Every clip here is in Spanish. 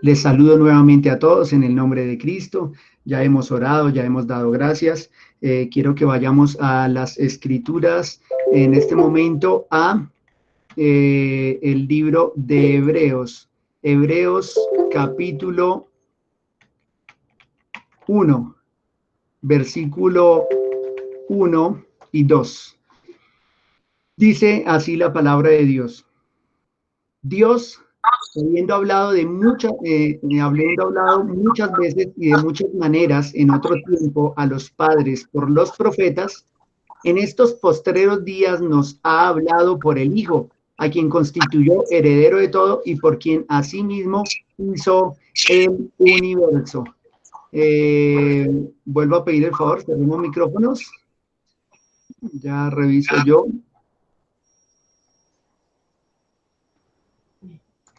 Les saludo nuevamente a todos en el nombre de Cristo. Ya hemos orado, ya hemos dado gracias. Quiero que vayamos a las escrituras en este momento a el libro de Hebreos. Hebreos capítulo 1, versículo 1 y 2. Dice así la palabra de Dios. Dios, habiendo hablado muchas veces y de muchas maneras en otro tiempo a los padres por los profetas, en estos postreros días nos ha hablado por el Hijo, a quien constituyó heredero de todo y por quien asimismo hizo el universo. Vuelvo a pedir el favor, tenemos micrófonos. Ya reviso yo.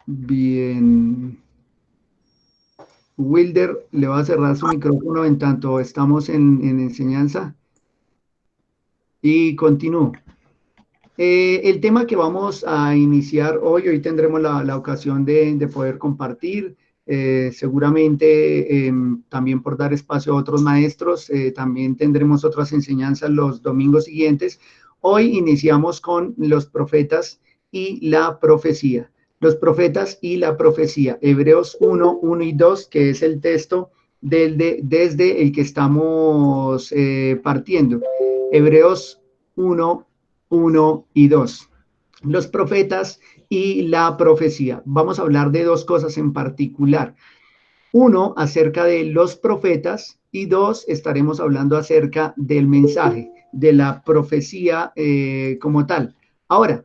Bien. Wilder le va a cerrar su micrófono en tanto estamos en enseñanza. Y continúo. El tema que vamos a iniciar hoy tendremos la ocasión de poder compartir, seguramente también por dar espacio a otros maestros, también tendremos otras enseñanzas los domingos siguientes. Hoy iniciamos con los profetas y la profecía. Los profetas y la profecía, Hebreos 1, 1 y 2, que es el texto desde el que estamos partiendo. Hebreos 1, 1 y 2. Los profetas y la profecía. Vamos a hablar de dos cosas en particular. Uno, acerca de los profetas, y dos, estaremos hablando acerca del mensaje, de la profecía como tal. Ahora,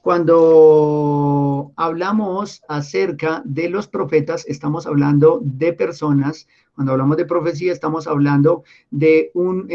cuando hablamos acerca de los profetas, estamos hablando de personas. Cuando hablamos de profecía, estamos hablando de un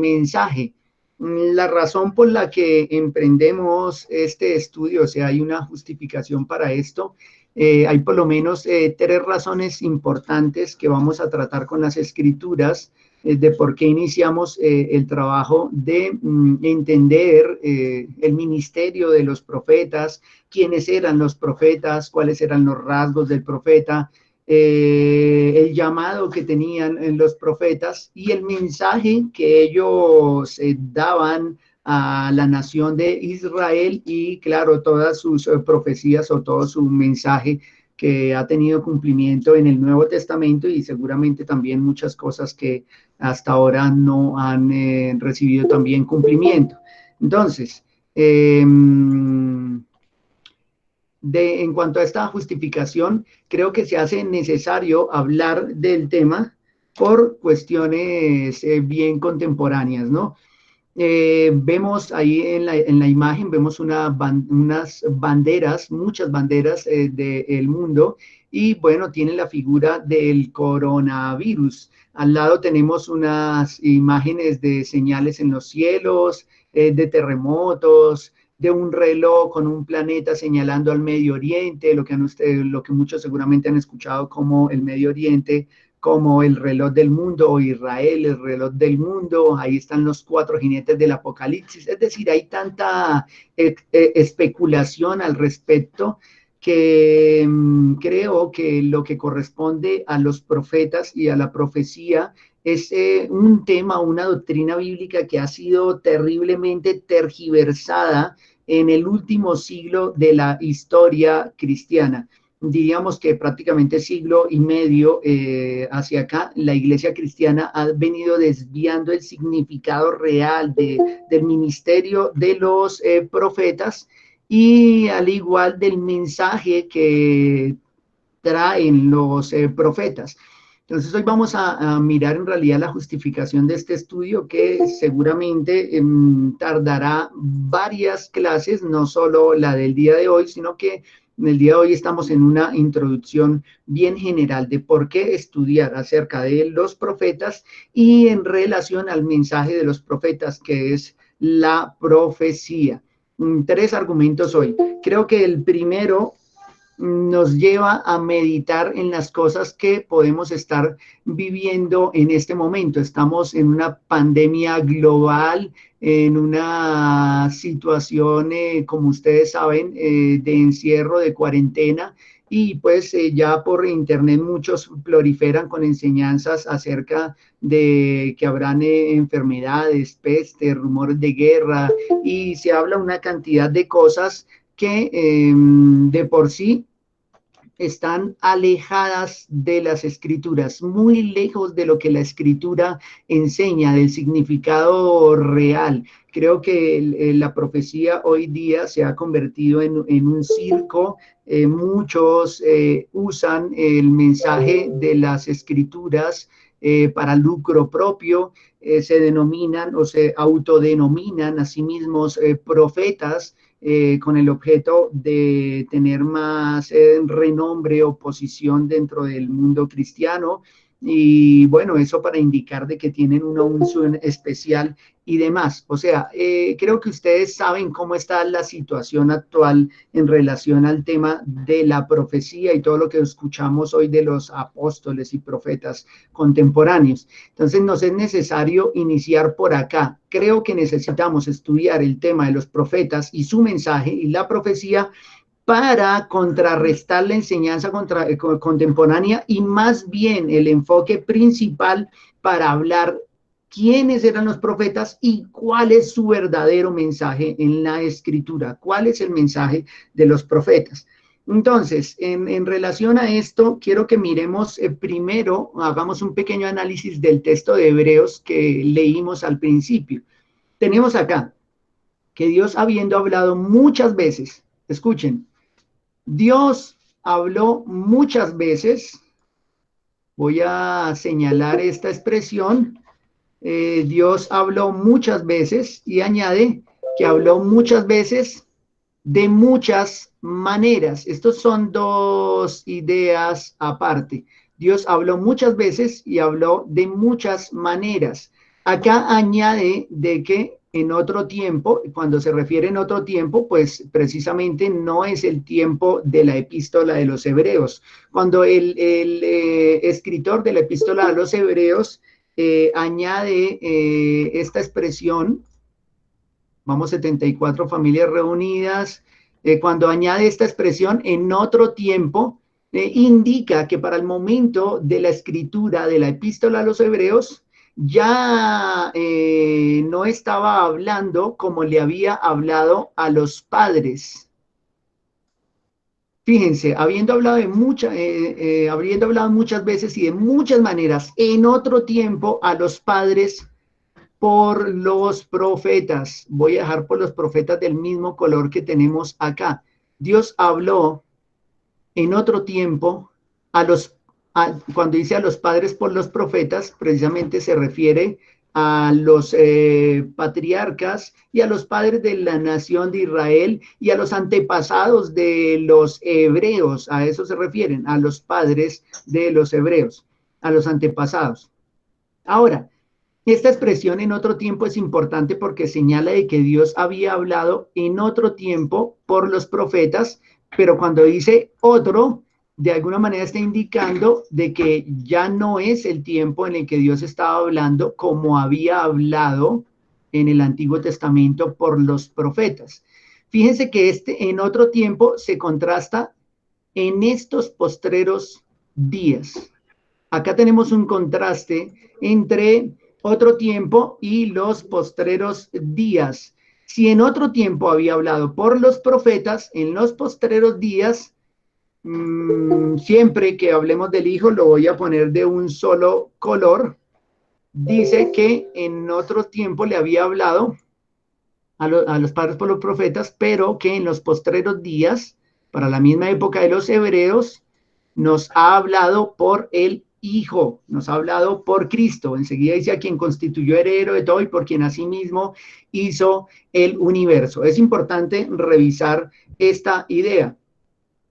mensaje. La razón por la que emprendemos este estudio, o sea, hay una justificación para esto. Hay por lo menos tres razones importantes que vamos a tratar con las escrituras de por qué iniciamos el trabajo de entender el ministerio de los profetas, quiénes eran los profetas, cuáles eran los rasgos del profeta, el llamado que tenían los profetas y el mensaje que ellos daban a la nación de Israel y claro, todas sus profecías o todo su mensaje que ha tenido cumplimiento en el Nuevo Testamento y seguramente también muchas cosas que hasta ahora no han recibido también cumplimiento. Entonces, en cuanto a esta justificación, creo que se hace necesario hablar del tema por cuestiones bien contemporáneas, ¿no? Vemos ahí en la imagen, vemos unas banderas, muchas banderas del mundo y bueno, tiene la figura del coronavirus. Al lado tenemos unas imágenes de señales en los cielos, de terremotos, de un reloj con un planeta señalando al Medio Oriente, lo que muchos seguramente han escuchado como el Medio Oriente, como el reloj del mundo o Israel, el reloj del mundo, ahí están los cuatro jinetes del Apocalipsis, es decir, hay tanta especulación al respecto que creo que lo que corresponde a los profetas y a la profecía es un tema, una doctrina bíblica que ha sido terriblemente tergiversada en el último siglo de la historia cristiana. Diríamos que prácticamente siglo y medio hacia acá, la iglesia cristiana ha venido desviando el significado real del ministerio de los profetas y al igual del mensaje que traen los profetas. Entonces hoy vamos a mirar en realidad la justificación de este estudio que seguramente tardará varias clases, no solo la del día de hoy, sino que en el día de hoy estamos en una introducción bien general de por qué estudiar acerca de los profetas y en relación al mensaje de los profetas, que es la profecía. Tres argumentos hoy. Creo que el primero nos lleva a meditar en las cosas que podemos estar viviendo en este momento. Estamos en una pandemia global, en una situación, como ustedes saben, de encierro, de cuarentena, y pues ya por internet muchos proliferan con enseñanzas acerca de que habrán enfermedades, peste, rumores de guerra, y se habla una cantidad de cosas que de por sí están alejadas de las escrituras, muy lejos de lo que la escritura enseña, del significado real. Creo que la profecía hoy día se ha convertido en un circo. Muchos usan el mensaje de las escrituras para lucro propio, se denominan o se autodenominan a sí mismos profetas, con el objeto de tener más renombre o posición dentro del mundo cristiano. Y bueno, eso para indicar de que tienen una unción especial y demás. O sea, creo que ustedes saben cómo está la situación actual en relación al tema de la profecía y todo lo que escuchamos hoy de los apóstoles y profetas contemporáneos. Entonces, nos es necesario iniciar por acá. Creo que necesitamos estudiar el tema de los profetas y su mensaje y la profecía para contrarrestar la enseñanza contemporánea y más bien el enfoque principal para hablar quiénes eran los profetas y cuál es su verdadero mensaje en la escritura, cuál es el mensaje de los profetas. Entonces, en relación a esto, quiero que miremos primero, hagamos un pequeño análisis del texto de Hebreos que leímos al principio. Tenemos acá que Dios, habiendo hablado muchas veces, escuchen, Dios habló muchas veces, voy a señalar esta expresión, Dios habló muchas veces y añade que habló muchas veces de muchas maneras. Estos son dos ideas aparte. Dios habló muchas veces y habló de muchas maneras. Acá añade de que en otro tiempo, cuando se refiere en otro tiempo, pues precisamente no es el tiempo de la epístola de los hebreos. Cuando el escritor de la epístola a los hebreos añade esta expresión, vamos, 74 familias reunidas, cuando añade esta expresión en otro tiempo, indica que para el momento de la escritura de la epístola a los hebreos, ya no estaba hablando como le había hablado a los padres. Fíjense, habiendo hablado muchas veces y de muchas maneras en otro tiempo a los padres por los profetas. Voy a dejar por los profetas del mismo color que tenemos acá. Dios habló en otro tiempo cuando dice a los padres por los profetas, precisamente se refiere a los patriarcas y a los padres de la nación de Israel y a los antepasados de los hebreos. A eso se refieren, a los padres de los hebreos, a los antepasados. Ahora, esta expresión en otro tiempo es importante porque señala de que Dios había hablado en otro tiempo por los profetas, pero cuando dice otro, de alguna manera está indicando de que ya no es el tiempo en el que Dios estaba hablando como había hablado en el Antiguo Testamento por los profetas. Fíjense que este en otro tiempo se contrasta en estos postreros días. Acá tenemos un contraste entre otro tiempo y los postreros días. Si en otro tiempo había hablado por los profetas, en los postreros días, siempre que hablemos del Hijo, lo voy a poner de un solo color, dice que en otro tiempo le había hablado a los padres por los profetas, pero que en los postreros días, para la misma época de los hebreos, nos ha hablado por el Hijo, nos ha hablado por Cristo. Enseguida dice a quien constituyó heredero de todo y por quien asimismo hizo el universo. Es importante revisar esta idea.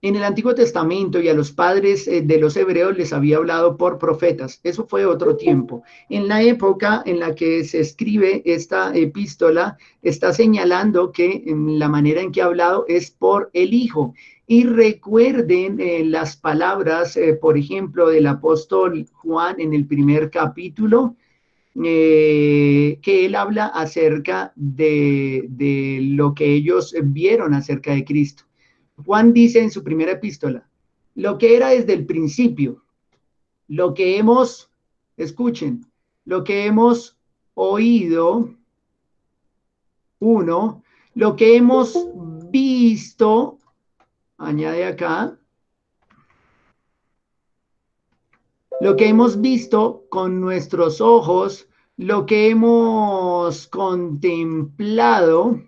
En el Antiguo Testamento y a los padres de los hebreos les había hablado por profetas. Eso fue otro tiempo. En la época en la que se escribe esta epístola, está señalando que la manera en que ha hablado es por el Hijo. Y recuerden las palabras, por ejemplo, del apóstol Juan en el primer capítulo, que él habla acerca de lo que ellos vieron acerca de Cristo. Juan dice en su primera epístola, lo que era desde el principio, lo que hemos, escuchen, lo que hemos oído, uno, lo que hemos visto, añade acá, lo que hemos visto con nuestros ojos, lo que hemos contemplado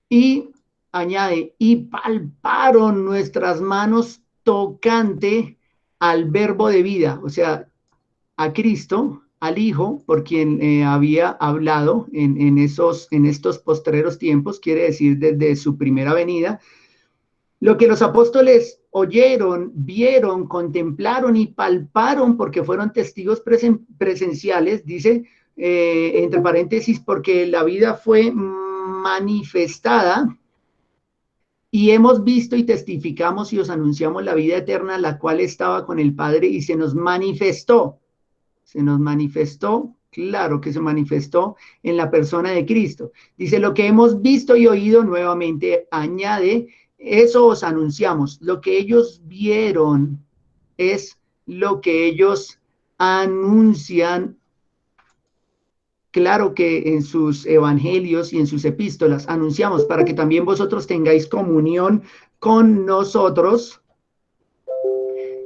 y añade, y palparon nuestras manos tocante al verbo de vida, o sea, a Cristo, al Hijo, por quien había hablado en estos postreros tiempos, quiere decir desde su primera venida. Lo que los apóstoles oyeron, vieron, contemplaron y palparon, porque fueron testigos presenciales, dice, entre paréntesis, porque la vida fue manifestada y hemos visto y testificamos y os anunciamos la vida eterna, la cual estaba con el Padre y se nos manifestó. Se nos manifestó, claro que se manifestó en la persona de Cristo. Dice, lo que hemos visto y oído, nuevamente añade, eso os anunciamos. Lo que ellos vieron es lo que ellos anuncian. Claro que en sus evangelios y en sus epístolas anunciamos para que también vosotros tengáis comunión con nosotros.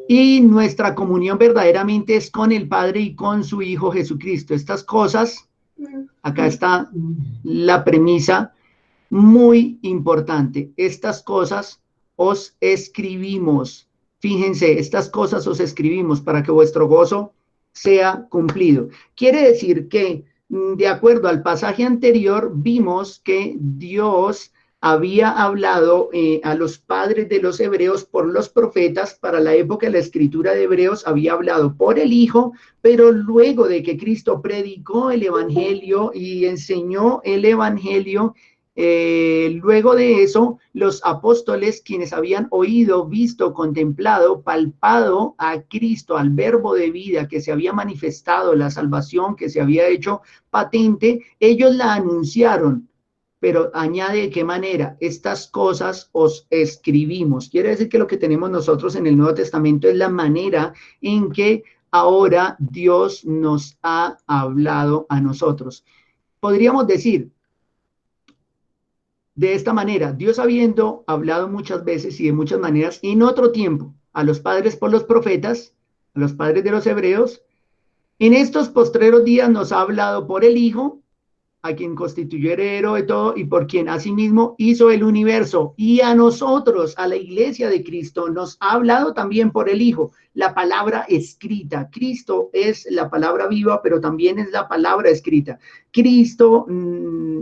Y nuestra comunión verdaderamente es con el Padre y con su Hijo Jesucristo. Estas cosas, acá está la premisa muy importante. Estas cosas os escribimos. Fíjense, estas cosas os escribimos para que vuestro gozo sea cumplido. Quiere decir que, de acuerdo al pasaje anterior, vimos que Dios había hablado a los padres de los hebreos por los profetas. Para la época de la escritura de Hebreos había hablado por el Hijo, pero luego de que Cristo predicó el Evangelio y enseñó el Evangelio, luego de eso, los apóstoles, quienes habían oído, visto, contemplado, palpado a Cristo, al verbo de vida que se había manifestado, la salvación que se había hecho patente, ellos la anunciaron. Pero añade de qué manera, estas cosas os escribimos. Quiere decir que lo que tenemos nosotros en el Nuevo Testamento es la manera en que ahora Dios nos ha hablado a nosotros. Podríamos decir de esta manera, Dios habiendo hablado muchas veces y de muchas maneras en otro tiempo a los padres por los profetas, a los padres de los hebreos, en estos postreros días nos ha hablado por el Hijo, a quien constituyó heredero de todo y por quien asimismo hizo el universo. Y a nosotros, a la iglesia de Cristo, nos ha hablado también por el Hijo, la palabra escrita. Cristo es la palabra viva, pero también es la palabra escrita. Cristo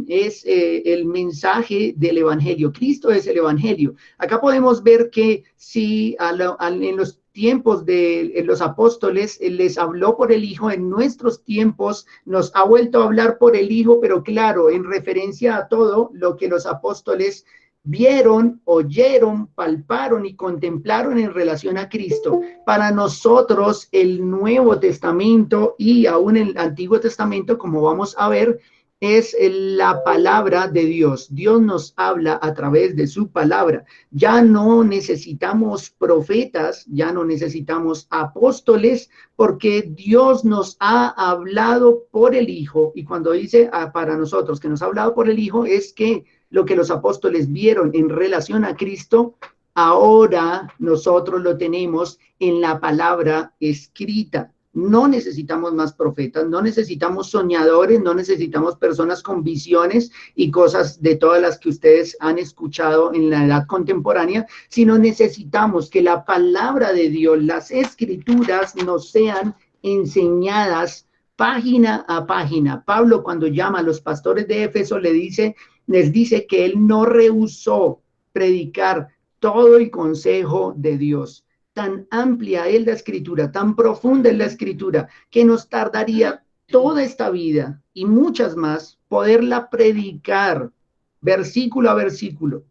es el mensaje del Evangelio. Cristo es el Evangelio. Acá podemos ver que si en los tiempos de los apóstoles les habló por el Hijo, en nuestros tiempos nos ha vuelto a hablar por el Hijo, pero claro, en referencia a todo lo que los apóstoles vieron, oyeron, palparon y contemplaron en relación a Cristo. Para nosotros el Nuevo Testamento y aún el Antiguo Testamento, como vamos a ver, es la palabra de Dios. Dios nos habla a través de su palabra. Ya no necesitamos profetas, ya no necesitamos apóstoles, porque Dios nos ha hablado por el Hijo. Y cuando dice para nosotros que nos ha hablado por el Hijo, es que lo que los apóstoles vieron en relación a Cristo, ahora nosotros lo tenemos en la palabra escrita. No necesitamos más profetas, no necesitamos soñadores, no necesitamos personas con visiones y cosas de todas las que ustedes han escuchado en la edad contemporánea, sino necesitamos que la palabra de Dios, las escrituras, nos sean enseñadas página a página. Pablo, cuando llama a los pastores de Éfeso, les dice que él no rehusó predicar todo el consejo de Dios. Tan amplia es la escritura, tan profunda es la escritura, que nos tardaría toda esta vida y muchas más poderla predicar versículo a versículo,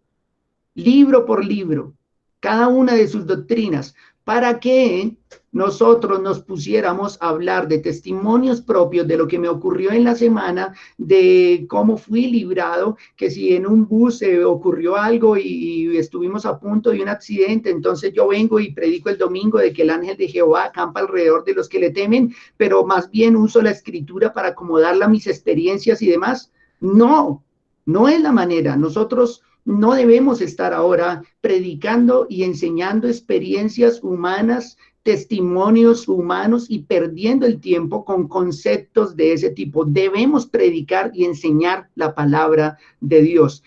libro por libro, cada una de sus doctrinas, para que nosotros nos pusiéramos a hablar de testimonios propios, de lo que me ocurrió en la semana, de cómo fui librado, que si en un bus ocurrió algo y estuvimos a punto de un accidente, entonces yo vengo y predico el domingo de que el ángel de Jehová acampa alrededor de los que le temen, pero más bien uso la escritura para acomodarla a mis experiencias y demás. No, no es la manera. Nosotros no debemos estar ahora predicando y enseñando experiencias humanas, testimonios humanos y perdiendo el tiempo con conceptos de ese tipo. Debemos predicar y enseñar la palabra de Dios.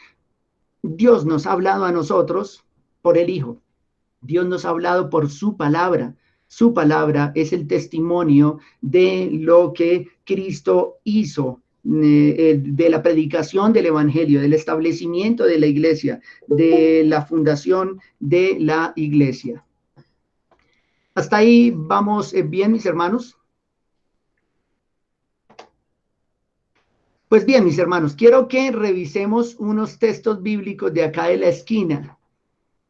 Dios nos ha hablado a nosotros por el Hijo. Dios nos ha hablado por su palabra. Su palabra es el testimonio de lo que Cristo hizo, de la predicación del evangelio, del establecimiento de la iglesia, de la fundación de la iglesia. Hasta ahí vamos bien, mis hermanos. Pues bien, mis hermanos, quiero que revisemos unos textos bíblicos de acá de la esquina.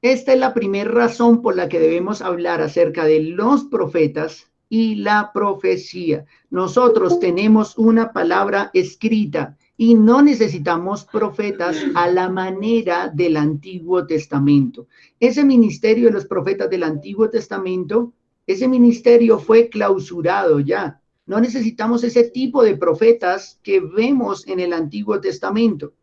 Esta es la primera razón por la que debemos hablar acerca de los profetas y la profecía. Nosotros tenemos una palabra escrita y no necesitamos profetas a la manera del Antiguo Testamento. Ese ministerio de los profetas del Antiguo Testamento, ese ministerio fue clausurado ya. No necesitamos ese tipo de profetas que vemos en el Antiguo Testamento.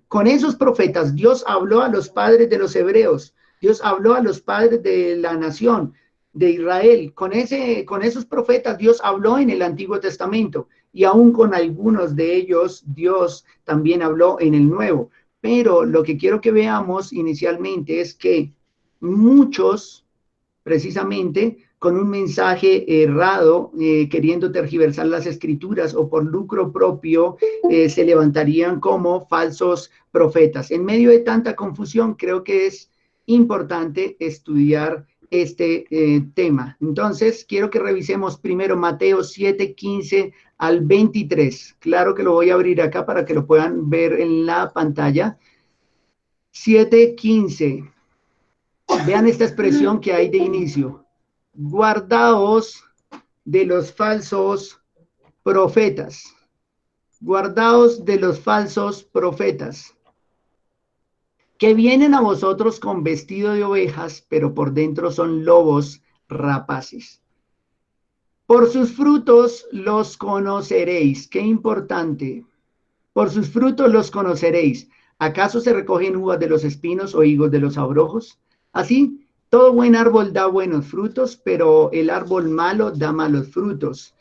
Con esos profetas Dios habló a los padres de los hebreos, Dios habló a los padres de la nación de Israel. Con esos profetas Dios habló en el Antiguo Testamento y aún con algunos de ellos Dios también habló en el Nuevo. Pero lo que quiero que veamos inicialmente es que muchos, precisamente, con un mensaje errado, queriendo tergiversar las escrituras o por lucro propio, se levantarían como falsos profetas. En medio de tanta confusión, creo que es importante estudiar este tema. Entonces, quiero que revisemos primero Mateo 7:15 al 23. Claro que lo voy a abrir acá para que lo puedan ver en la pantalla. 7:15. Vean esta expresión que hay de inicio. Guardaos de los falsos profetas. Guardaos de los falsos profetas, que vienen a vosotros con vestido de ovejas, pero por dentro son lobos rapaces. Por sus frutos los conoceréis. Qué importante. Por sus frutos los conoceréis. ¿Acaso se recogen uvas de los espinos o higos de los abrojos? Así, todo buen árbol da buenos frutos, pero el árbol malo da malos frutos.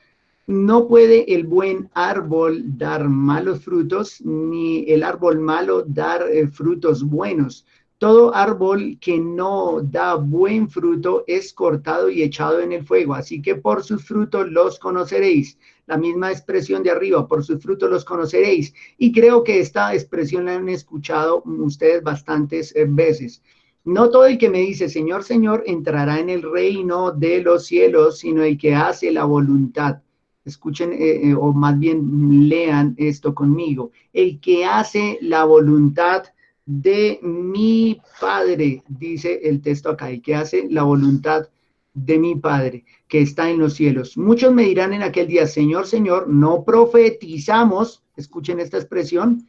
No puede el buen árbol dar malos frutos, ni el árbol malo dar frutos buenos. Todo árbol que no da buen fruto es cortado y echado en el fuego. Así que por sus frutos los conoceréis. La misma expresión de arriba, por sus frutos los conoceréis. Y creo que esta expresión la han escuchado ustedes bastantes veces. No todo el que me dice, Señor, Señor, entrará en el reino de los cielos, sino el que hace la voluntad. Escuchen, o más bien lean esto conmigo. El que hace la voluntad de mi Padre, dice el texto acá, el que hace la voluntad de mi Padre, que está en los cielos. Muchos me dirán en aquel día, Señor, Señor, no profetizamos, escuchen esta expresión,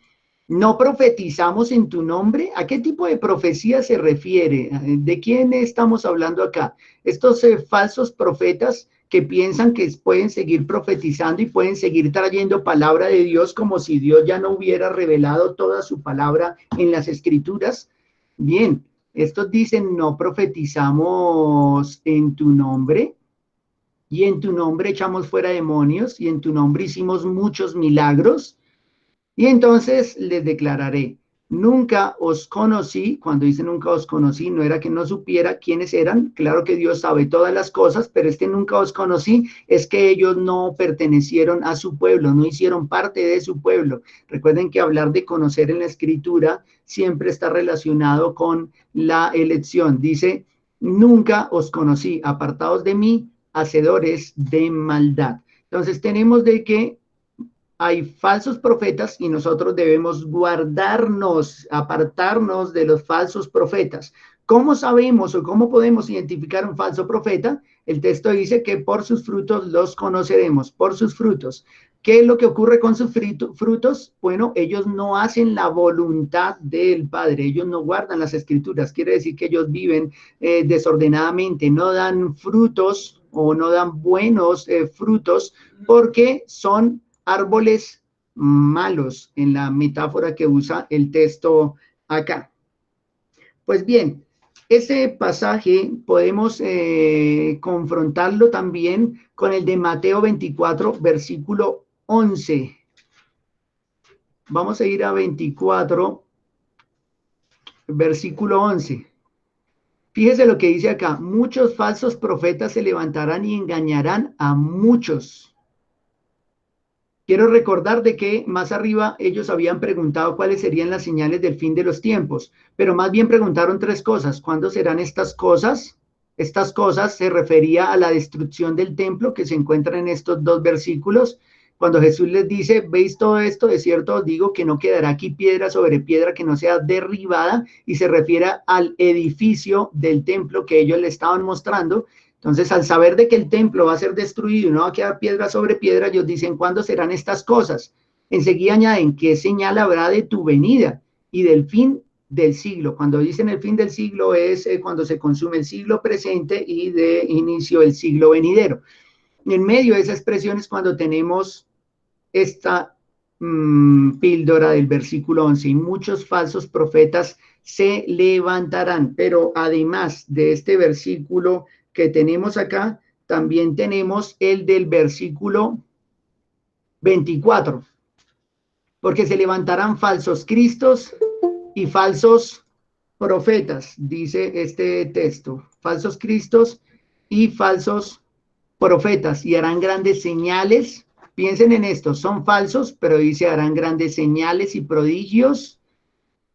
¿no profetizamos en tu nombre? ¿A qué tipo de profecía se refiere? ¿De quién estamos hablando acá? Estos falsos profetas que piensan que pueden seguir profetizando y pueden seguir trayendo palabra de Dios como si Dios ya no hubiera revelado toda su palabra en las escrituras. Bien, estos dicen, no profetizamos en tu nombre, y en tu nombre echamos fuera demonios, y en tu nombre hicimos muchos milagros. Y entonces les declararé, nunca os conocí. Cuando dice nunca os conocí, no era que no supiera quiénes eran. Claro que Dios sabe todas las cosas, pero nunca os conocí es que ellos no pertenecieron a su pueblo, no hicieron parte de su pueblo. Recuerden que hablar de conocer en la escritura siempre está relacionado con la elección. Dice, nunca os conocí, apartados de mí, hacedores de maldad. Entonces tenemos de que hay falsos profetas y nosotros debemos guardarnos, apartarnos de los falsos profetas. ¿Cómo sabemos o cómo podemos identificar un falso profeta? El texto dice que por sus frutos los conoceremos, por sus frutos. ¿Qué es lo que ocurre con sus frutos? Bueno, ellos no hacen la voluntad del Padre, ellos no guardan las escrituras, quiere decir que ellos viven desordenadamente, no dan frutos o no dan buenos frutos porque son árboles malos en la metáfora que usa el texto acá. Pues bien, ese pasaje podemos confrontarlo también con el de Mateo 24, versículo 11. Vamos a ir a 24, versículo 11. Fíjese lo que dice acá. Muchos falsos profetas se levantarán y engañarán a muchos. Quiero recordar de que más arriba ellos habían preguntado cuáles serían las señales del fin de los tiempos, pero más bien preguntaron tres cosas. ¿Cuándo serán estas cosas? Estas cosas se refería a la destrucción del templo que se encuentra en estos dos versículos. Cuando Jesús les dice, ¿veis todo esto? De cierto os digo que no quedará aquí piedra sobre piedra que no sea derribada, y se refiere al edificio del templo que ellos le estaban mostrando. Entonces, al saber de que el templo va a ser destruido y no va a quedar piedra sobre piedra, ellos dicen, ¿cuándo serán estas cosas? Enseguida añaden, ¿qué señal habrá de tu venida y del fin del siglo? Cuando dicen el fin del siglo es cuando se consume el siglo presente y de inicio el siglo venidero. En medio de esa expresión es cuando tenemos esta píldora del versículo 11, y muchos falsos profetas se levantarán. Pero además de este versículo que tenemos acá, también tenemos el del versículo 24, porque se levantarán falsos cristos y falsos profetas, dice este texto, falsos cristos y falsos profetas, y harán grandes señales. Piensen en esto, son falsos, pero dice harán grandes señales y prodigios,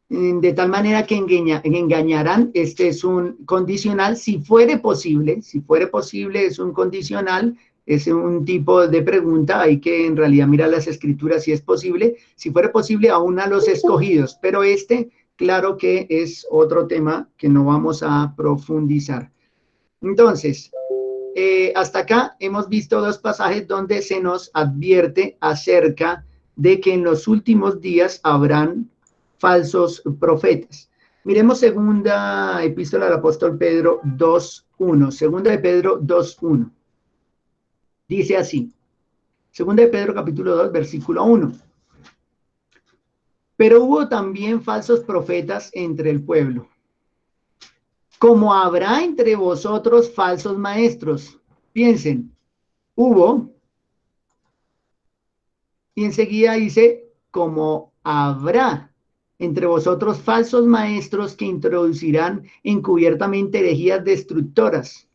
de tal manera que engañarán. Este es un condicional, si fuere posible es un condicional, es un tipo de pregunta, hay que en realidad mirar las escrituras si es posible, si fuera posible aún a los escogidos, pero claro que es otro tema que no vamos a profundizar. Entonces, hasta acá hemos visto dos pasajes donde se nos advierte acerca de que en los últimos días habrán falsos profetas. Miremos segunda epístola del apóstol Pedro 2:1. Segunda de Pedro 2:1. Dice así. Segunda de Pedro capítulo 2, versículo 1. Pero hubo también falsos profetas entre el pueblo, como habrá entre vosotros falsos maestros. Piensen, hubo, y enseguida dice, como habrá entre vosotros falsos maestros que introducirán encubiertamente herejías destructoras,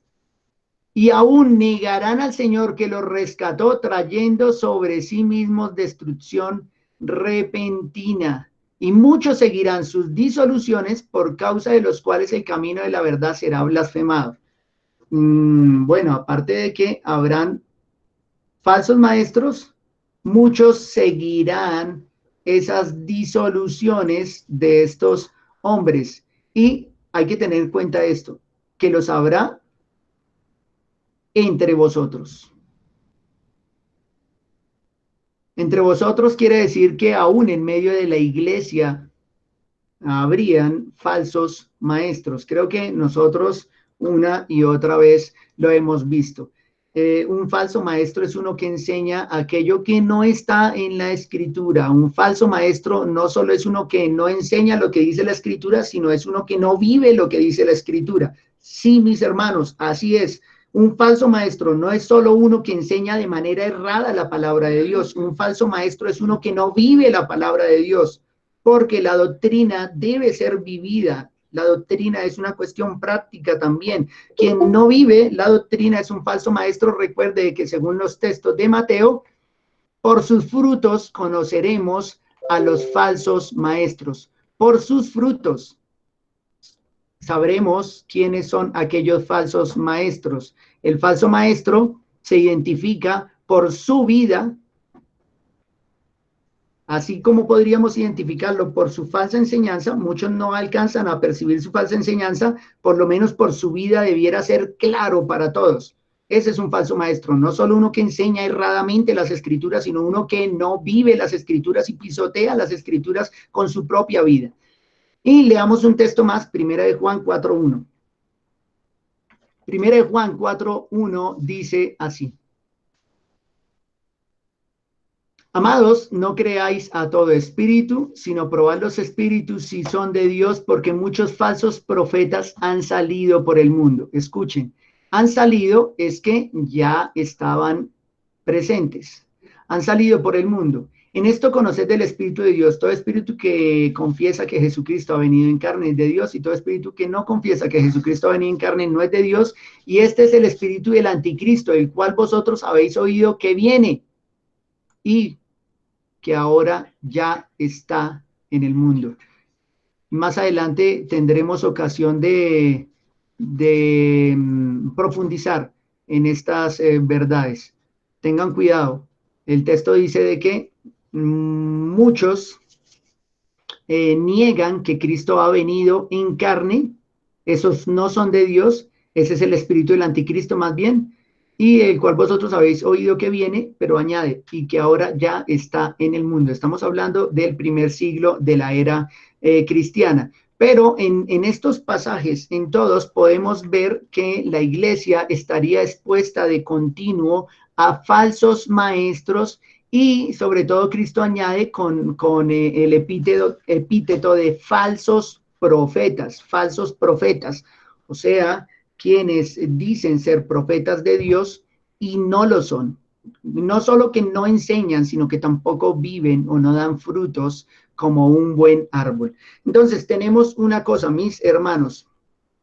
y aún negarán al Señor que los rescató, trayendo sobre sí mismos destrucción repentina. Y muchos seguirán sus disoluciones, por causa de los cuales el camino de la verdad será blasfemado. Bueno, aparte de que habrán falsos maestros, muchos seguirán esas disoluciones de estos hombres. Y hay que tener en cuenta esto, que los habrá entre vosotros. Entre vosotros quiere decir que aún en medio de la iglesia habrían falsos maestros. Creo que nosotros una y otra vez lo hemos visto. Un falso maestro es uno que enseña aquello que no está en la escritura. Un falso maestro no solo es uno que no enseña lo que dice la escritura, sino es uno que no vive lo que dice la escritura. Sí, mis hermanos, así es. Un falso maestro no es solo uno que enseña de manera errada la palabra de Dios. Un falso maestro es uno que no vive la palabra de Dios, porque la doctrina debe ser vivida. La doctrina es una cuestión práctica también. Quien no vive la doctrina es un falso maestro. Recuerde que según los textos de Mateo, por sus frutos conoceremos a los falsos maestros. Por sus frutos sabremos quiénes son aquellos falsos maestros. El falso maestro se identifica por su vida Así como podríamos identificarlo por su falsa enseñanza, muchos no alcanzan a percibir su falsa enseñanza, por lo menos por su vida debiera ser claro para todos. Ese es un falso maestro, no solo uno que enseña erradamente las escrituras, sino uno que no vive las escrituras y pisotea las escrituras con su propia vida. Y leamos un texto más, Primera de Juan 4:1. Primera de Juan 4:1 dice así: Amados, no creáis a todo espíritu, sino probad los espíritus si son de Dios, porque muchos falsos profetas han salido por el mundo. Escuchen, han salido es que ya estaban presentes, han salido por el mundo. En esto conoced del Espíritu de Dios. Todo espíritu que confiesa que Jesucristo ha venido en carne es de Dios, y todo espíritu que no confiesa que Jesucristo ha venido en carne no es de Dios. Y este es el espíritu del anticristo, el cual vosotros habéis oído que viene y que ahora ya está en el mundo. Más adelante tendremos ocasión de profundizar en estas verdades. Tengan cuidado. El texto dice de que muchos niegan que Cristo ha venido en carne. Esos no son de Dios. Ese es el espíritu del anticristo más bien, y el cual vosotros habéis oído que viene, pero añade, y que ahora ya está en el mundo. Estamos hablando del primer siglo de la era cristiana. Pero en estos pasajes, en todos, podemos ver que la iglesia estaría expuesta de continuo a falsos maestros, y sobre todo Cristo añade con el epíteto de falsos profetas, o sea, quienes dicen ser profetas de Dios y no lo son. No solo que no enseñan, sino que tampoco viven o no dan frutos como un buen árbol. Entonces tenemos una cosa, mis hermanos,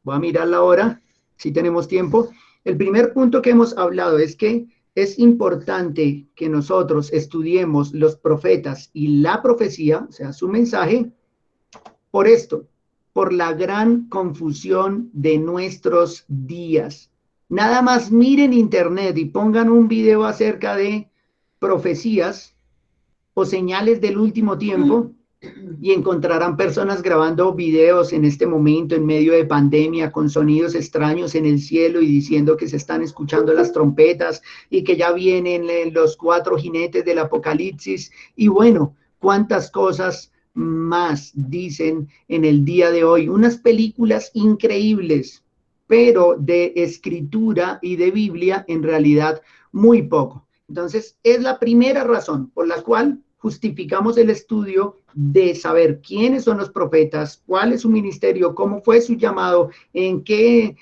voy a mirarla ahora, si tenemos tiempo. El primer punto que hemos hablado es que es importante que nosotros estudiemos los profetas y la profecía, o sea, su mensaje, por esto, por la gran confusión de nuestros días. Nada más miren internet y pongan un video acerca de profecías o señales del último tiempo, y encontrarán personas grabando videos en este momento en medio de pandemia con sonidos extraños en el cielo y diciendo que se están escuchando las trompetas y que ya vienen los 4 jinetes del apocalipsis, y bueno, cuántas cosas más dicen en el día de hoy. Unas películas increíbles, pero de escritura y de Biblia en realidad muy poco. Entonces, es la primera razón por la cual justificamos el estudio de saber quiénes son los profetas, cuál es su ministerio, cómo fue su llamado, en qué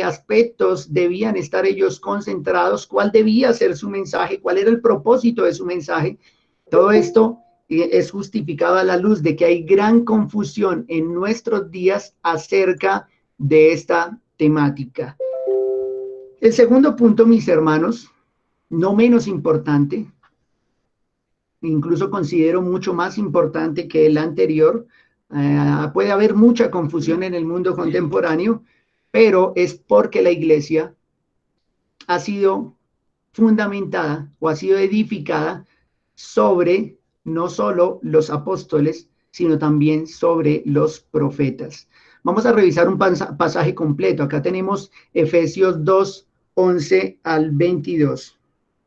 aspectos debían estar ellos concentrados, cuál debía ser su mensaje, cuál era el propósito de su mensaje. Todo esto es justificado a la luz de que hay gran confusión en nuestros días acerca de esta temática. El segundo punto, mis hermanos, no menos importante, incluso considero mucho más importante que el anterior. Puede haber mucha confusión en el mundo contemporáneo, pero es porque la iglesia ha sido fundamentada o ha sido edificada sobre no solo los apóstoles, sino también sobre los profetas. Vamos a revisar un pasaje completo. Acá tenemos Efesios 2, 11 al 22.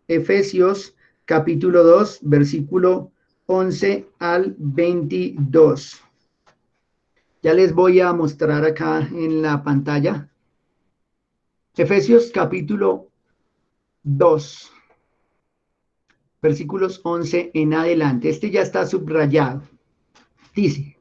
Efesios capítulo 2, versículo 11 al 22. Ya les voy a mostrar acá en la pantalla. Efesios capítulo 2, versículos 11 en adelante. Este ya está subrayado. Dice: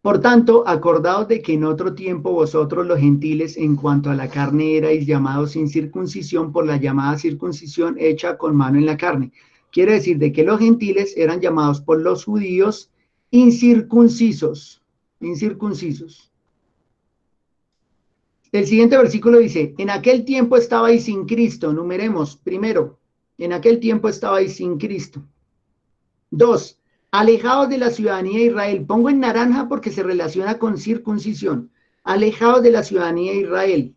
por tanto, acordaos de que en otro tiempo vosotros los gentiles, en cuanto a la carne, erais llamados sin circuncisión por la llamada circuncisión hecha con mano en la carne. Quiere decir de que los gentiles eran llamados por los judíos incircuncisos. El siguiente versículo dice: en aquel tiempo estabais sin Cristo. Numeremos. Primero, en aquel tiempo estabais sin Cristo. 2, alejados de la ciudadanía de Israel. Pongo en naranja porque se relaciona con circuncisión. Alejados de la ciudadanía de Israel.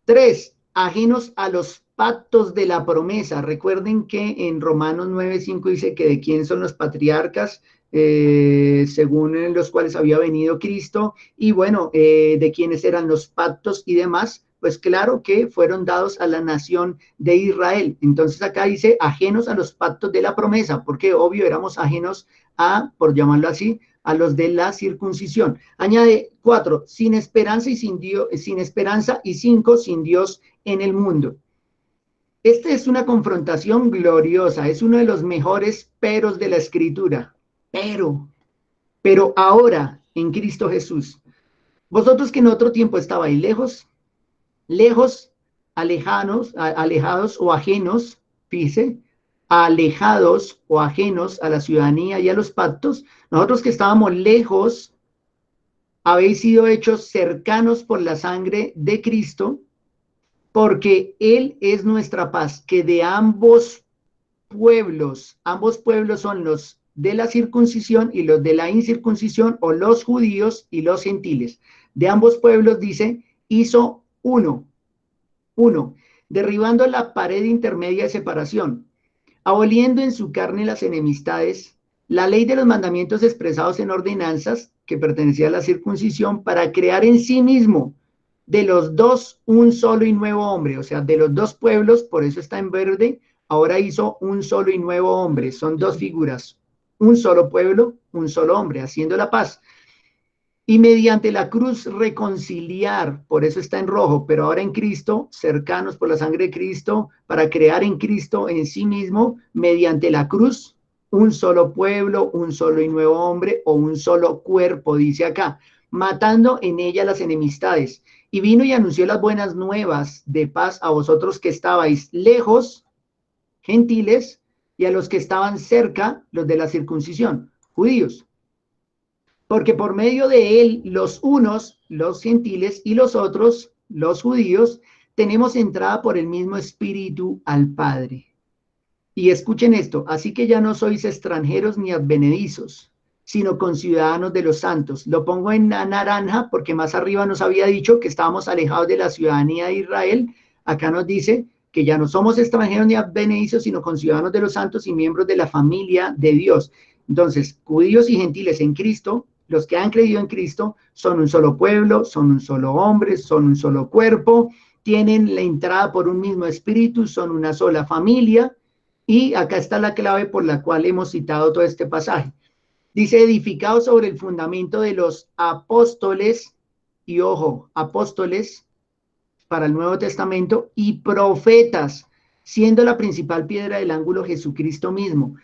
3, ajenos a los pactos de la promesa. Recuerden que en Romanos 9:5 dice que de quién son los patriarcas, según los cuales había venido Cristo, y bueno, de quiénes eran los pactos y demás. Pues claro que fueron dados a la nación de Israel. Entonces acá dice ajenos a los pactos de la promesa, porque obvio éramos ajenos a, por llamarlo así, a los de la circuncisión. Añade 4, sin esperanza y sin Dios, sin esperanza, y 5, sin Dios en el mundo. Esta es una confrontación gloriosa, es uno de los mejores peros de la escritura. Pero ahora en Cristo Jesús. Vosotros que en otro tiempo estabais lejos, lejos, alejados o ajenos, fíjese, alejados o ajenos a la ciudadanía y a los pactos, nosotros que estábamos lejos, habéis sido hechos cercanos por la sangre de Cristo, porque Él es nuestra paz, que de ambos pueblos son los de la circuncisión y los de la incircuncisión, o los judíos y los gentiles. De ambos pueblos, dice, hizo uno, derribando la pared intermedia de separación, aboliendo en su carne las enemistades, la ley de los mandamientos expresados en ordenanzas, que pertenecía a la circuncisión, para crear en sí mismo de los dos un solo y nuevo hombre, o sea, de los dos pueblos, por eso está en verde, ahora hizo un solo y nuevo hombre, son dos figuras, un solo pueblo, un solo hombre, haciendo la paz. Y mediante la cruz reconciliar, por eso está en rojo, pero ahora en Cristo, cercanos por la sangre de Cristo, para crear en Cristo en sí mismo, mediante la cruz, un solo pueblo, un solo y nuevo hombre, o un solo cuerpo, dice acá, matando en ella las enemistades. Y vino y anunció las buenas nuevas de paz a vosotros que estabais lejos, gentiles, y a los que estaban cerca, los de la circuncisión, judíos. Porque por medio de él, los unos, los gentiles, y los otros, los judíos, tenemos entrada por el mismo espíritu al Padre. Y escuchen esto, así que ya no sois extranjeros ni advenedizos, sino conciudadanos de los santos. Lo pongo en naranja porque más arriba nos había dicho que estábamos alejados de la ciudadanía de Israel. Acá nos dice que ya no somos extranjeros ni advenedizos, sino conciudadanos de los santos y miembros de la familia de Dios. Entonces, judíos y gentiles en Cristo, los que han creído en Cristo, son un solo pueblo, son un solo hombre, son un solo cuerpo, tienen la entrada por un mismo espíritu, son una sola familia. Y acá está la clave por la cual hemos citado todo este pasaje. Dice, edificado sobre el fundamento de los apóstoles, y ojo, apóstoles para el Nuevo Testamento, y profetas, siendo la principal piedra del ángulo Jesucristo mismo.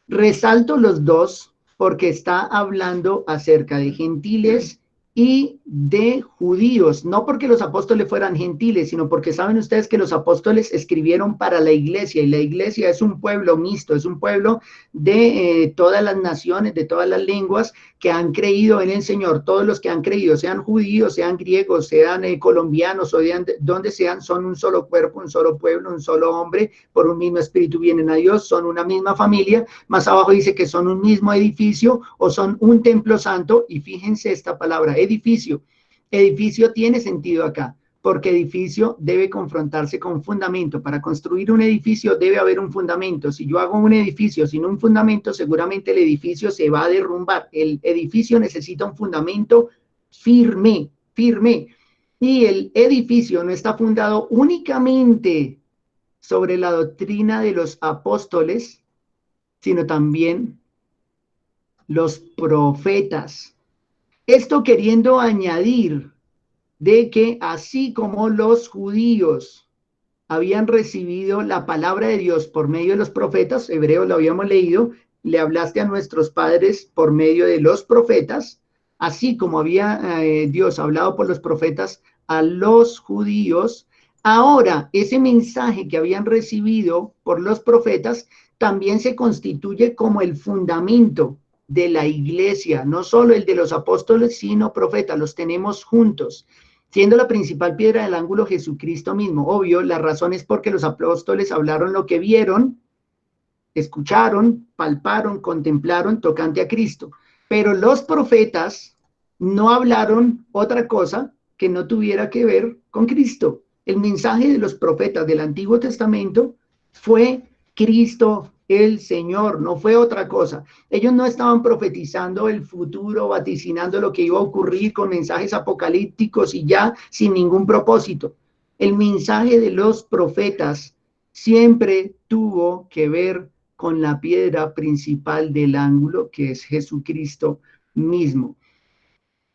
Resalto los dos porque está hablando acerca de gentiles y de judíos, no porque los apóstoles fueran gentiles, sino porque saben ustedes que los apóstoles escribieron para la iglesia, y la iglesia es un pueblo mixto, es un pueblo de todas las naciones, de todas las lenguas que han creído en el Señor. Todos los que han creído, sean judíos, sean griegos, sean colombianos, o de donde sean, son un solo cuerpo, un solo pueblo, un solo hombre, por un mismo espíritu vienen a Dios, son una misma familia. Más abajo dice que son un mismo edificio o son un templo santo, y fíjense esta palabra, edificio. Edificio tiene sentido acá, porque edificio debe confrontarse con fundamento. Para construir un edificio debe haber un fundamento. Si yo hago un edificio sin un fundamento, seguramente el edificio se va a derrumbar. El edificio necesita un fundamento firme, firme. Y el edificio no está fundado únicamente sobre la doctrina de los apóstoles, sino también los profetas. Esto queriendo añadir de que así como los judíos habían recibido la palabra de Dios por medio de los profetas, hebreos lo habíamos leído, le hablaste a nuestros padres por medio de los profetas, así como había Dios hablado por los profetas a los judíos, ahora ese mensaje que habían recibido por los profetas también se constituye como el fundamento de la iglesia, no solo el de los apóstoles, sino profetas, los tenemos juntos, siendo la principal piedra del ángulo Jesucristo mismo. Obvio, la razón es porque los apóstoles hablaron lo que vieron, escucharon, palparon, contemplaron tocante a Cristo, pero los profetas no hablaron otra cosa que no tuviera que ver con Cristo. El mensaje de los profetas del Antiguo Testamento fue Cristo el Señor, no fue otra cosa. Ellos no estaban profetizando el futuro, vaticinando lo que iba a ocurrir con mensajes apocalípticos y ya sin ningún propósito. El mensaje de los profetas siempre tuvo que ver con la piedra principal del ángulo, que es Jesucristo mismo.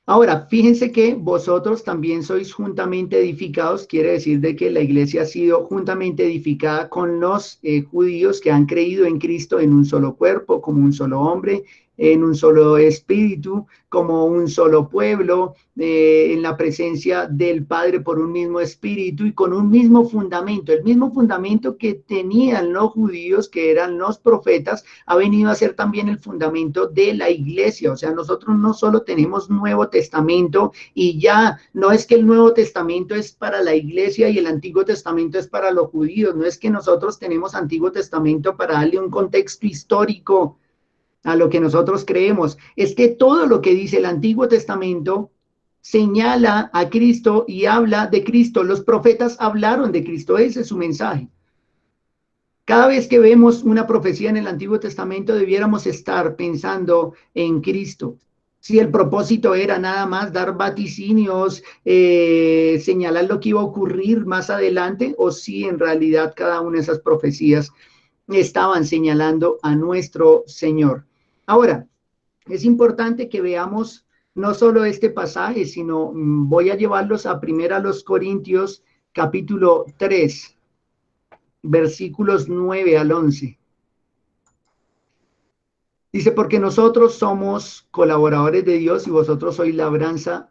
Ahora, fíjense que vosotros también sois juntamente edificados, quiere decir de que la iglesia ha sido juntamente edificada con los judíos que han creído en Cristo en un solo cuerpo, como un solo hombre, en un solo espíritu, como un solo pueblo, en la presencia del Padre por un mismo espíritu y con un mismo fundamento. El mismo fundamento que tenían los judíos, que eran los profetas, ha venido a ser también el fundamento de la iglesia. O sea, nosotros no solo tenemos Nuevo Testamento y ya, no es que el Nuevo Testamento es para la iglesia y el Antiguo Testamento es para los judíos, no es que nosotros tenemos Antiguo Testamento para darle un contexto histórico a lo que nosotros creemos, es que todo lo que dice el Antiguo Testamento señala a Cristo y habla de Cristo. Los profetas hablaron de Cristo, ese es su mensaje. Cada vez que vemos una profecía en el Antiguo Testamento, debiéramos estar pensando en Cristo. Si el propósito era nada más dar vaticinios, señalar lo que iba a ocurrir más adelante, o si en realidad cada una de esas profecías estaban señalando a nuestro Señor. Ahora, es importante que veamos no solo este pasaje, sino voy a llevarlos a 1 Corintios capítulo 3, versículos 9 al 11. Dice, porque nosotros somos colaboradores de Dios y vosotros sois labranza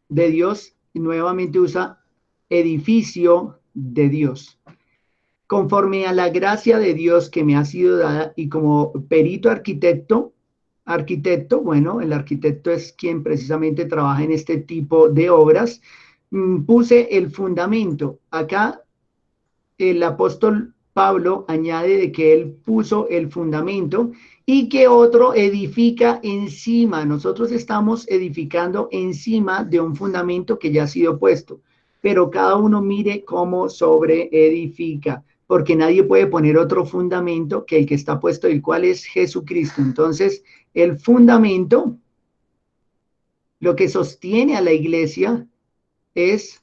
de Dios. Y nuevamente usa edificio de Dios. Conforme a la gracia de Dios que me ha sido dada y como perito arquitecto, bueno, el arquitecto es quien precisamente trabaja en este tipo de obras, puse el fundamento. Acá el apóstol Pablo añade de que él puso el fundamento y que otro edifica encima. Nosotros estamos edificando encima de un fundamento que ya ha sido puesto, pero cada uno mire cómo sobre edifica, porque nadie puede poner otro fundamento que el que está puesto, el cual es Jesucristo. Entonces, el fundamento, lo que sostiene a la iglesia es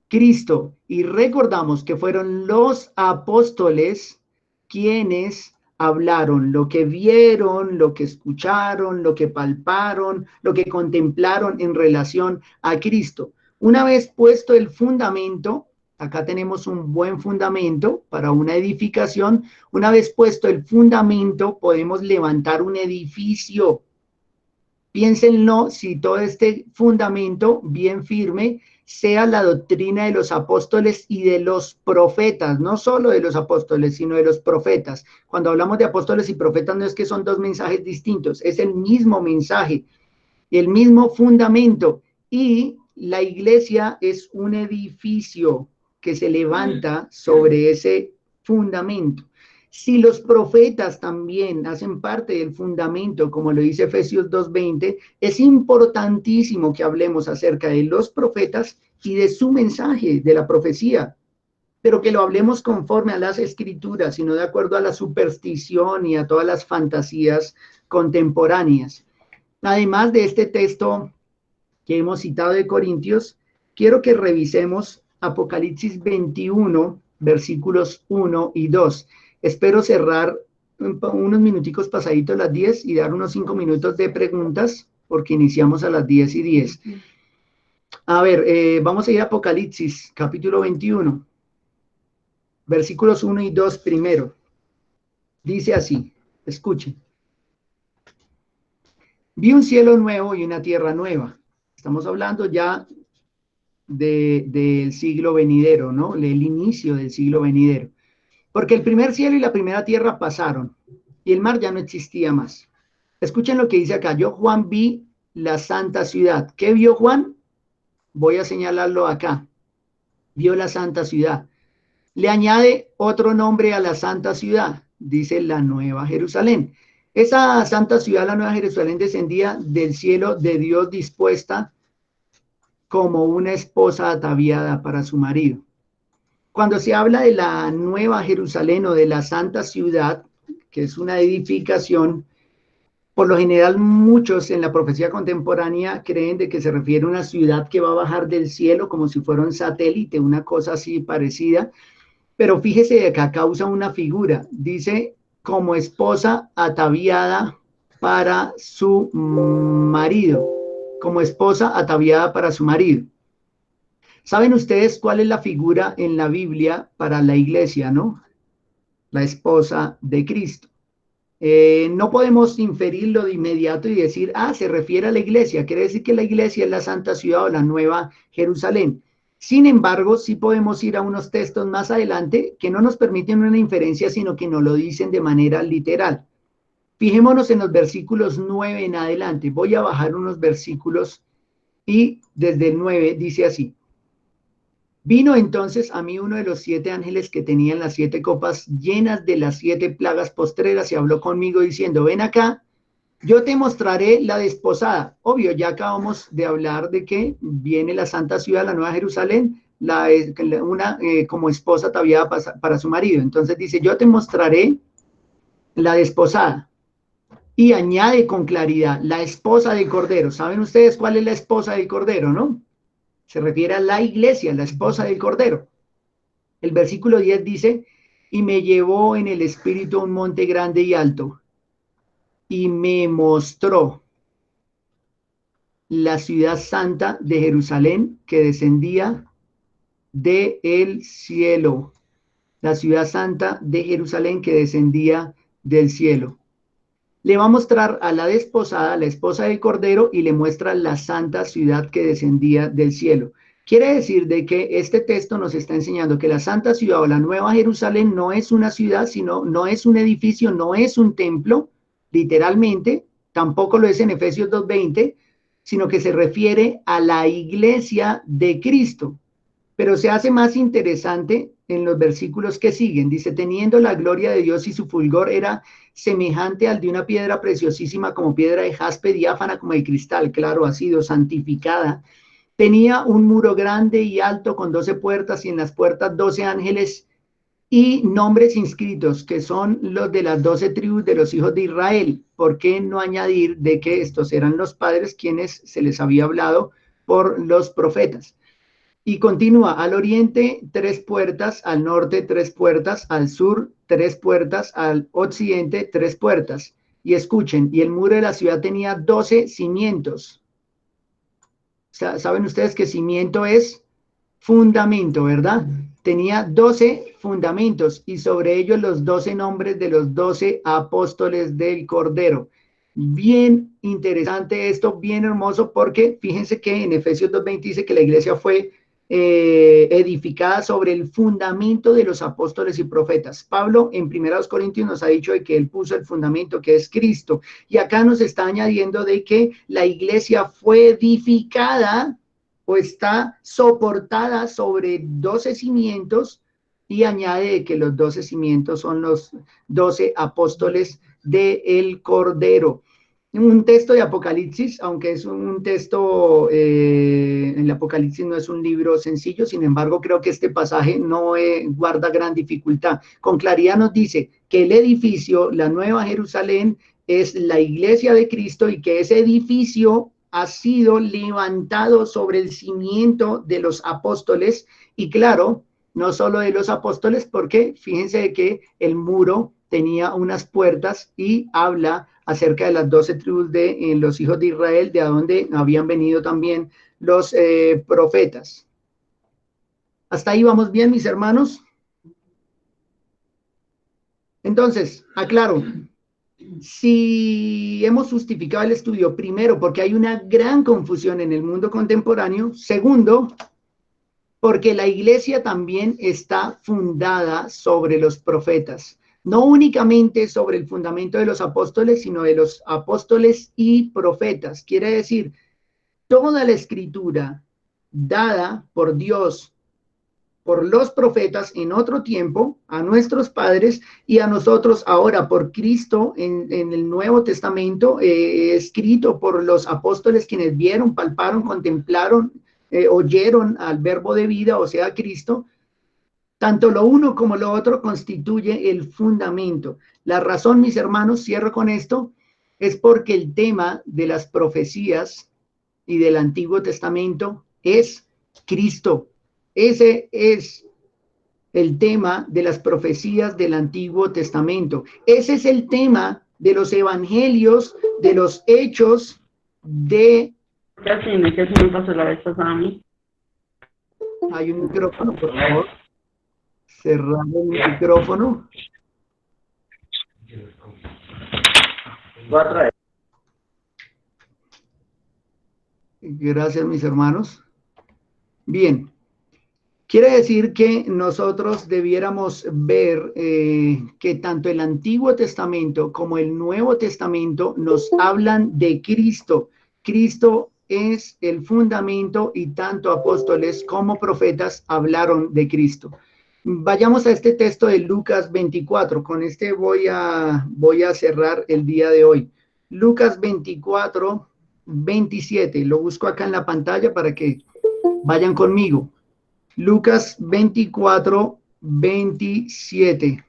Cristo. Y recordamos que fueron los apóstoles quienes hablaron, lo que vieron, lo que escucharon, lo que palparon, lo que contemplaron en relación a Cristo. Una vez puesto el fundamento, acá tenemos un buen fundamento para una edificación. Una vez puesto el fundamento, podemos levantar un edificio. Piénsenlo, si todo este fundamento bien firme sea la doctrina de los apóstoles y de los profetas, no solo de los apóstoles, sino de los profetas. Cuando hablamos de apóstoles y profetas, no es que son dos mensajes distintos, es el mismo mensaje, el mismo fundamento. Y la iglesia es un edificio que se levanta sobre ese fundamento. Si los profetas también hacen parte del fundamento, como lo dice Efesios 2:20, es importantísimo que hablemos acerca de los profetas y de su mensaje, de la profecía, pero que lo hablemos conforme a las escrituras y no de acuerdo a la superstición y a todas las fantasías contemporáneas. Además de este texto que hemos citado de Corintios, quiero que revisemos Apocalipsis 21, versículos 1 y 2. Espero cerrar unos minuticos pasaditos las 10 y dar unos 5 minutos de preguntas, porque iniciamos a las 10:10. A ver, vamos a ir a Apocalipsis, capítulo 21, versículos 1 y 2 primero. Dice así, escuchen. Vi un cielo nuevo y una tierra nueva. Estamos hablando ya del siglo venidero, ¿no? El inicio del siglo venidero. Porque el primer cielo y la primera tierra pasaron y el mar ya no existía más. Escuchen lo que dice acá. Yo, Juan, vi la santa ciudad. ¿Qué vio Juan? Voy a señalarlo acá. Vio la santa ciudad. Le añade otro nombre a la santa ciudad. Dice la Nueva Jerusalén. Esa santa ciudad, la Nueva Jerusalén, descendía del cielo de Dios dispuesta como una esposa ataviada para su marido. Cuando se habla de la Nueva Jerusalén o de la Santa Ciudad, que es una edificación, por lo general muchos en la profecía contemporánea creen de que se refiere a una ciudad que va a bajar del cielo como si fuera un satélite, una cosa así parecida, pero fíjese de que acá usa una figura, dice como esposa ataviada para su marido, como esposa ataviada para su marido. ¿Saben ustedes cuál es la figura en la Biblia para la iglesia, no? La esposa de Cristo. No podemos inferirlo de inmediato y decir, se refiere a la iglesia. Quiere decir que la iglesia es la Santa Ciudad o la Nueva Jerusalén. Sin embargo, sí podemos ir a unos textos más adelante que no nos permiten una inferencia, sino que nos lo dicen de manera literal. Fijémonos en los versículos 9 en adelante. Voy a bajar unos versículos y desde el 9 dice así. Vino entonces a mí uno de los 7 ángeles que tenían las 7 copas llenas de las 7 plagas postreras y habló conmigo diciendo, ven acá, yo te mostraré la desposada. Obvio, ya acabamos de hablar de que viene la Santa Ciudad, la Nueva Jerusalén, como esposa ataviada para su marido. Entonces dice, yo te mostraré la desposada. Y añade con claridad, la esposa del Cordero. ¿Saben ustedes cuál es la esposa del Cordero, no? Se refiere a la iglesia, la esposa del Cordero. El versículo 10 dice, y me llevó en el espíritu a un monte grande y alto, y me mostró la ciudad santa de Jerusalén que descendía del cielo. La ciudad santa de Jerusalén que descendía del cielo. Le va a mostrar a la desposada, la esposa del Cordero, y le muestra la santa ciudad que descendía del cielo. Quiere decir de que este texto nos está enseñando que la Santa Ciudad o la Nueva Jerusalén no es una ciudad, sino no es un edificio, no es un templo, literalmente, tampoco lo es en Efesios 2:20, sino que se refiere a la iglesia de Cristo. Pero se hace más interesante en los versículos que siguen. Dice, teniendo la gloria de Dios y su fulgor era semejante al de una piedra preciosísima como piedra de jaspe, diáfana como de cristal, claro, ha sido santificada. Tenía un muro grande y alto con 12 puertas y en las puertas 12 ángeles y nombres inscritos que son los de las 12 tribus de los hijos de Israel. ¿Por qué no añadir de que estos eran los padres quienes se les había hablado por los profetas? Y continúa, al oriente 3 puertas, al norte 3 puertas, al sur 3 puertas, al occidente 3 puertas. Y escuchen, y el muro de la ciudad tenía 12 cimientos. Saben ustedes que cimiento es fundamento, ¿verdad? Tenía 12 fundamentos y sobre ellos los 12 nombres de los 12 apóstoles del Cordero. Bien interesante esto, bien hermoso, porque fíjense que en Efesios 2:20 dice que la iglesia fue edificada sobre el fundamento de los apóstoles y profetas. Pablo en 1 Corintios nos ha dicho de que él puso el fundamento que es Cristo, y acá nos está añadiendo de que la iglesia fue edificada o está soportada sobre 12 cimientos, y añade que los 12 cimientos son los 12 apóstoles del Cordero. Un texto de Apocalipsis, aunque es un texto, el Apocalipsis no es un libro sencillo, sin embargo creo que este pasaje no guarda gran dificultad. Con claridad nos dice que el edificio, la Nueva Jerusalén, es la iglesia de Cristo y que ese edificio ha sido levantado sobre el cimiento de los apóstoles, y claro, no solo de los apóstoles, porque fíjense que el muro tenía unas puertas y habla acerca de las 12 tribus de los hijos de Israel, de donde habían venido también los profetas. ¿Hasta ahí vamos bien, mis hermanos? Entonces, aclaro, si hemos justificado el estudio, primero, porque hay una gran confusión en el mundo contemporáneo. Segundo, porque la iglesia también está fundada sobre los profetas, no únicamente sobre el fundamento de los apóstoles, sino de los apóstoles y profetas. Quiere decir, toda la escritura dada por Dios, por los profetas en otro tiempo, a nuestros padres y a nosotros ahora por Cristo en el Nuevo Testamento, escrito por los apóstoles quienes vieron, palparon, contemplaron, oyeron al verbo de vida, o sea, Cristo. Tanto lo uno como lo otro constituye el fundamento. La razón, mis hermanos, cierro con esto, es porque el tema de las profecías y del Antiguo Testamento es Cristo. Ese es el tema de las profecías del Antiguo Testamento. Ese es el tema de los evangelios, de los hechos, de... Casi me pasó la vez pasada a mí. Hay un micrófono, por favor. Cerrar el micrófono. Voy a traer. Gracias, mis hermanos. Bien. Quiere decir que nosotros debiéramos ver que tanto el Antiguo Testamento como el Nuevo Testamento nos hablan de Cristo. Cristo es el fundamento y tanto apóstoles como profetas hablaron de Cristo. Vayamos a este texto de Lucas 24. Con este voy a cerrar el día de hoy. Lucas 24, 27. Lo busco acá en la pantalla para que vayan conmigo. Lucas 24, 27.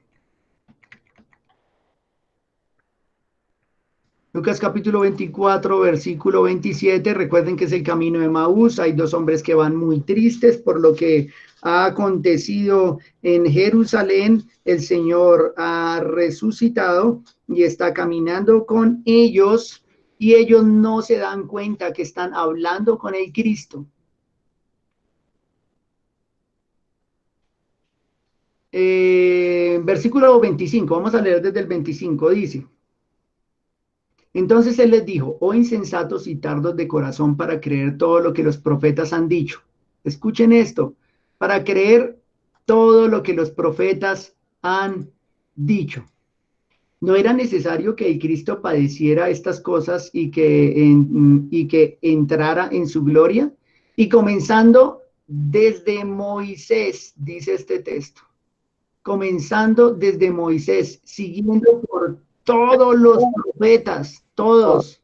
Lucas capítulo 24, versículo 27. Recuerden que es el camino de Maús. Hay dos hombres que van muy tristes por lo que ha acontecido en Jerusalén. El Señor ha resucitado y está caminando con ellos y ellos no se dan cuenta que están hablando con el Cristo. Versículo 25, vamos a leer desde el 25, dice: entonces él les dijo: oh insensatos y tardos de corazón para creer todo lo que los profetas han dicho. Escuchen esto, para creer todo lo que los profetas han dicho. ¿No era necesario que el Cristo padeciera estas cosas y que entrara en su gloria? Y comenzando desde Moisés, dice este texto, comenzando desde Moisés, siguiendo por todos los profetas, todos,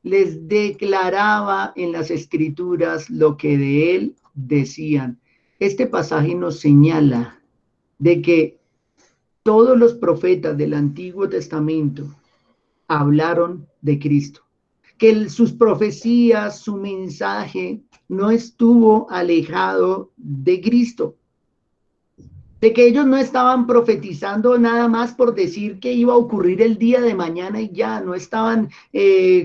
les declaraba en las escrituras lo que de él decían. Este pasaje nos señala de que todos los profetas del Antiguo Testamento hablaron de Cristo, que sus profecías, su mensaje no estuvo alejado de Cristo, de que ellos no estaban profetizando nada más por decir que iba a ocurrir el día de mañana y ya, no estaban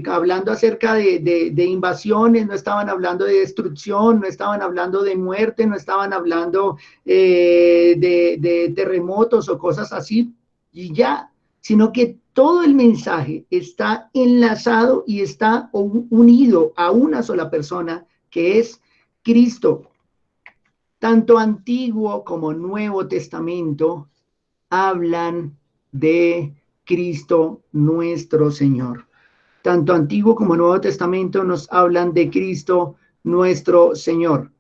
hablando acerca de invasiones, no estaban hablando de destrucción, no estaban hablando de muerte, no estaban hablando de terremotos o cosas así y ya, sino que todo el mensaje está enlazado y está unido a una sola persona, que es Cristo. Tanto Antiguo como Nuevo Testamento hablan de Cristo nuestro Señor. Tanto Antiguo como Nuevo Testamento nos hablan de Cristo nuestro Señor.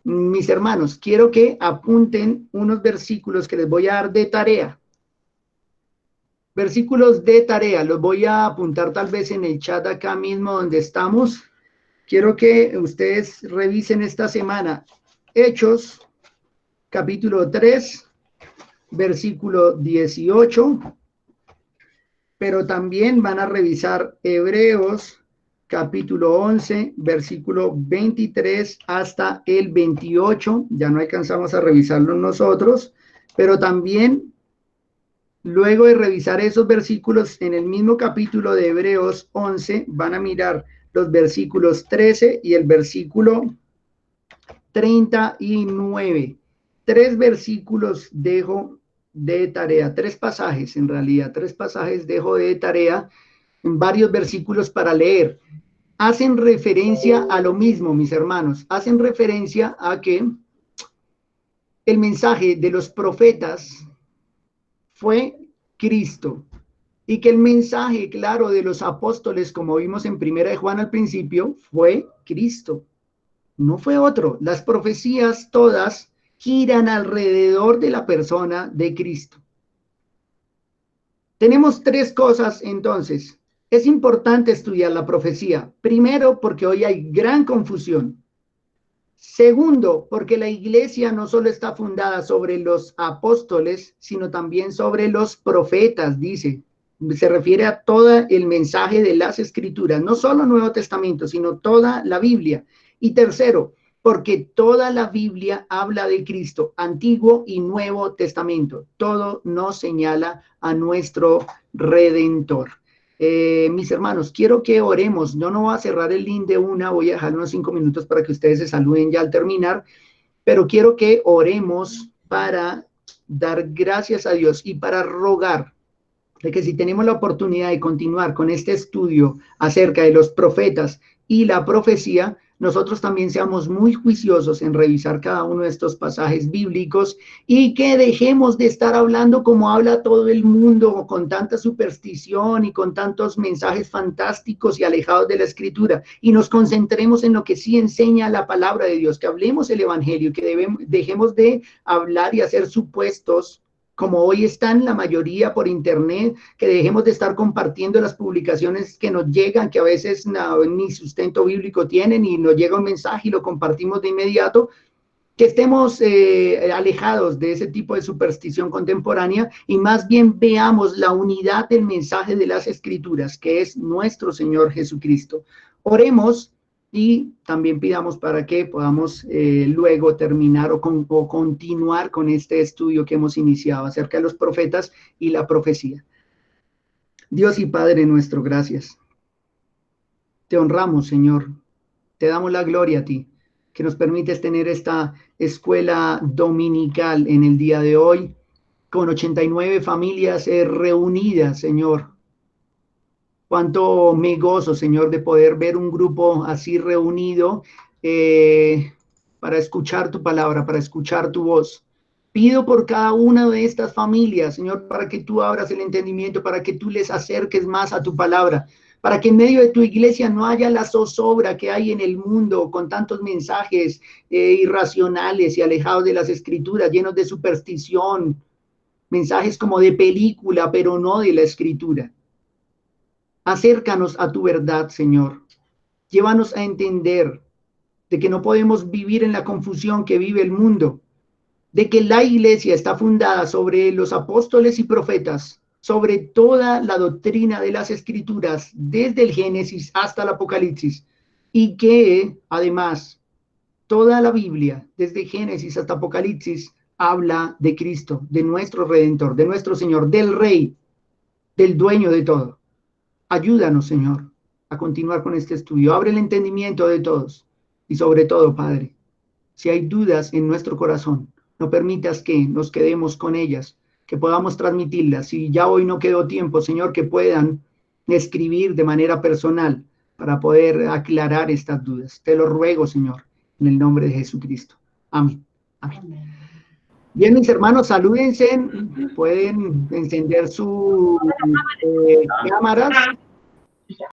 Mis hermanos, quiero que apunten unos versículos que les voy a dar de tarea. Versículos de tarea, los voy a apuntar tal vez en el chat acá mismo donde estamos. Quiero que ustedes revisen esta semana Hechos, capítulo 3, versículo 18, pero también van a revisar Hebreos, capítulo 11, versículo 23 hasta el 28. Ya no alcanzamos a revisarlo nosotros, pero también luego de revisar esos versículos en el mismo capítulo de Hebreos 11, van a mirar los versículos 13 y el versículo 39. Tres versículos dejo de tarea, tres pasajes en realidad, tres pasajes dejo de tarea en varios versículos para leer. Hacen referencia a lo mismo, mis hermanos, hacen referencia a que el mensaje de los profetas fue Cristo y que el mensaje claro de los apóstoles, como vimos en Primera de Juan al principio, fue Cristo. No fue otro. Las profecías todas giran alrededor de la persona de Cristo. Tenemos tres cosas entonces. Es importante estudiar la profecía. Primero, porque hoy hay gran confusión. Segundo, porque la iglesia no solo está fundada sobre los apóstoles, sino también sobre los profetas, dice. Se refiere a todo el mensaje de las escrituras, no solo Nuevo Testamento, sino toda la Biblia. Y tercero, porque toda la Biblia habla de Cristo, Antiguo y Nuevo Testamento. Todo nos señala a nuestro Redentor. Mis hermanos, quiero que oremos. Yo no voy a cerrar el link de una, voy a dejar unos 5 minutos para que ustedes se saluden ya al terminar, pero quiero que oremos para dar gracias a Dios y para rogar de que si tenemos la oportunidad de continuar con este estudio acerca de los profetas y la profecía, nosotros también seamos muy juiciosos en revisar cada uno de estos pasajes bíblicos y que dejemos de estar hablando como habla todo el mundo, con tanta superstición y con tantos mensajes fantásticos y alejados de la escritura, y nos concentremos en lo que sí enseña la palabra de Dios, que hablemos el evangelio, que dejemos de hablar y hacer supuestos como hoy están la mayoría por internet, que dejemos de estar compartiendo las publicaciones que nos llegan, que a veces ni sustento bíblico tienen, y nos llega un mensaje y lo compartimos de inmediato, que estemos alejados de ese tipo de superstición contemporánea y más bien veamos la unidad del mensaje de las Escrituras, que es nuestro Señor Jesucristo. Oremos y también pidamos para que podamos luego terminar o continuar con este estudio que hemos iniciado acerca de los profetas y la profecía. Dios y Padre nuestro, gracias. Te honramos, Señor. Te damos la gloria a ti, que nos permites tener esta escuela dominical en el día de hoy, con 89 familias reunidas, Señor. Cuánto me gozo, Señor, de poder ver un grupo así reunido para escuchar tu palabra, para escuchar tu voz. Pido por cada una de estas familias, Señor, para que tú abras el entendimiento, para que tú les acerques más a tu palabra, para que en medio de tu iglesia no haya la zozobra que hay en el mundo con tantos mensajes irracionales y alejados de las escrituras, llenos de superstición, mensajes como de película, pero no de la escritura. Acércanos a tu verdad, Señor. Llévanos a entender de que no podemos vivir en la confusión que vive el mundo, de que la iglesia está fundada sobre los apóstoles y profetas, sobre toda la doctrina de las escrituras, desde el Génesis hasta el Apocalipsis, y que además toda la Biblia, desde Génesis hasta Apocalipsis, habla de Cristo, de nuestro Redentor, de nuestro Señor, del Rey, del dueño de todo. Ayúdanos, Señor, a continuar con este estudio. Abre el entendimiento de todos. Y sobre todo, Padre, si hay dudas en nuestro corazón, no permitas que nos quedemos con ellas, que podamos transmitirlas. Si ya hoy no quedó tiempo, Señor, que puedan escribir de manera personal para poder aclarar estas dudas. Te lo ruego, Señor, en el nombre de Jesucristo. Amén. Amén. Bien, mis hermanos, salúdense, pueden encender sus cámaras.